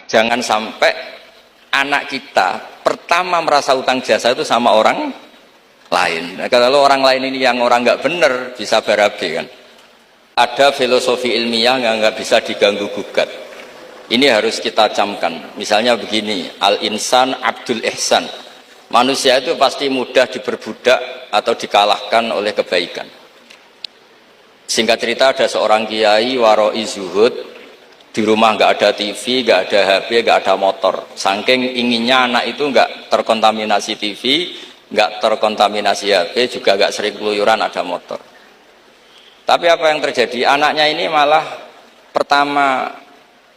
jangan sampai anak kita pertama merasa utang jasa itu sama orang lain. Nah, kalau orang lain ini yang orang nggak bener bisa berabe kan. Ada filosofi ilmiah yang nggak bisa diganggu gugat. Ini harus kita camkan. Misalnya begini, al-insan abdul ihsan. Manusia itu pasti mudah diperbudak atau dikalahkan oleh kebaikan. Singkat cerita ada seorang kiai waroi zuhud, di rumah nggak ada TV, nggak ada HP, nggak ada motor. Saking inginnya anak itu nggak terkontaminasi TV, nggak terkontaminasi HP, juga nggak sering keluyuran ada motor. Tapi apa yang terjadi? Anaknya ini malah pertama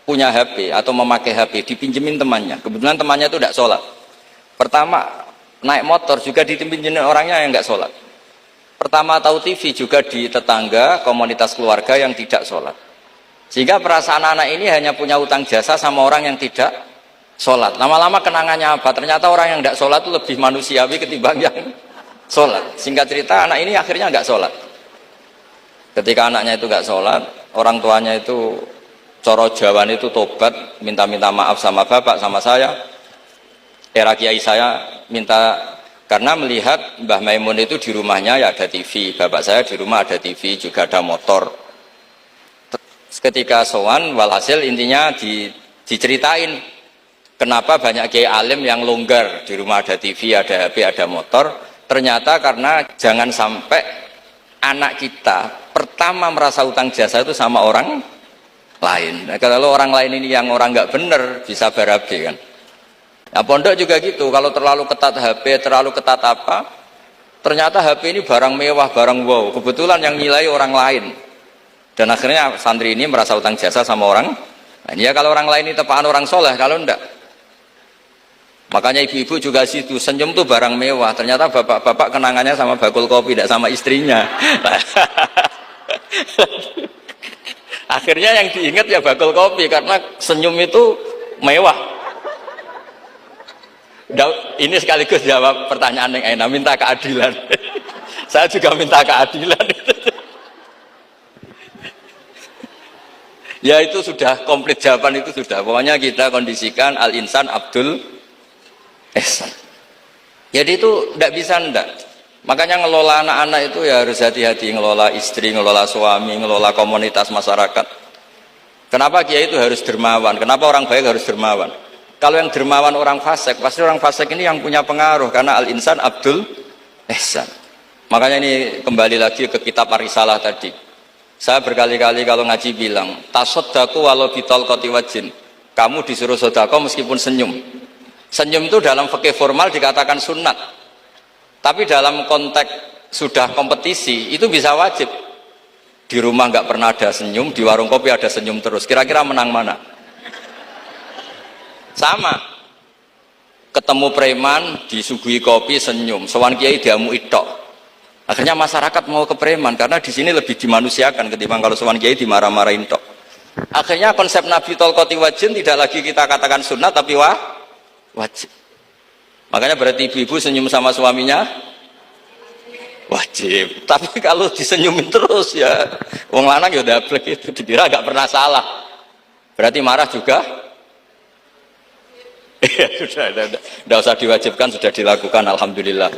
punya HP atau memakai HP dipinjemin temannya. Kebetulan temannya itu tidak sholat. Pertama naik motor juga dipinjemin orangnya yang nggak sholat. Pertama tahu TV juga di tetangga, komunitas keluarga yang tidak sholat. Sehingga perasaan anak ini hanya punya utang jasa sama orang yang tidak sholat. Lama-lama kenangannya apa? Ternyata orang yang tidak sholat itu lebih manusiawi ketimbang yang sholat. Singkat cerita anak ini akhirnya nggak sholat. Ketika anaknya itu nggak sholat, orang tuanya itu coro jawan itu tobat, minta maaf sama bapak, sama saya. Era kiai saya minta, karena melihat Mbah Maimun itu di rumahnya ya ada TV, bapak saya di rumah ada TV, juga ada motor. Ketika sowan, walhasil intinya diceritain kenapa banyak kiai alim yang longgar, di rumah ada TV, ada HP, ada motor. Ternyata karena jangan sampai anak kita pertama merasa utang jasa itu sama orang lain. Nah, kalau orang lain ini yang orang nggak bener bisa berabe kan. Nah pondok juga gitu, kalau terlalu ketat HP, terlalu ketat apa, ternyata HP ini barang mewah, barang wow, kebetulan yang nilai orang lain. Dan akhirnya santri ini merasa utang jasa sama orang. Nah, ya kalau orang lain ini tepaan orang soleh, kalau enggak. Makanya ibu-ibu juga situ, senyum tuh barang mewah. Ternyata bapak-bapak kenangannya sama bakul kopi, tidak sama istrinya. Akhirnya yang diingat ya bakul kopi, karena senyum itu mewah. Ini sekaligus jawab pertanyaan yang enak, minta keadilan. Saya juga minta keadilan. Ya itu sudah komplit, jawaban itu sudah. Pokoknya kita kondisikan al-insan abdul ihsan. Jadi itu tidak bisa ndak. Makanya ngelola anak-anak itu ya harus hati-hati, ngelola istri, ngelola suami, ngelola komunitas masyarakat. Kenapa kiai itu harus dermawan? Kenapa orang baik harus dermawan? Kalau yang dermawan orang fasik, pasti orang fasik ini yang punya pengaruh, karena al-insan abdul ihsan. Makanya ini kembali lagi ke kitab Ar-Risalah tadi. Saya berkali-kali kalau ngaji bilang, tasodaku walau bitol koti wajin. Kamu disuruh sodako meskipun senyum. Senyum itu dalam fikih formal dikatakan sunat. Tapi dalam konteks sudah kompetisi, itu bisa wajib. Di rumah nggak pernah ada senyum, di warung kopi ada senyum terus. Kira-kira menang mana? Sama. Ketemu preman, disuguhi kopi, senyum. Sowan kiai diamu itok. Akhirnya masyarakat mau ke preman karena di sini lebih dimanusiakan ketimbang kalau sowan kiai dimarah-marahin tok. Akhirnya konsep Nabi Tolkoti Wajin tidak lagi kita katakan sunnah tapi wajib. Makanya berarti ibu-ibu senyum sama suaminya wajib. Tapi kalau disenyumin terus ya wong lanang ya dablek itu dikira nggak pernah salah. Berarti marah juga. Ya sudah, tidak usah diwajibkan, sudah dilakukan, alhamdulillah.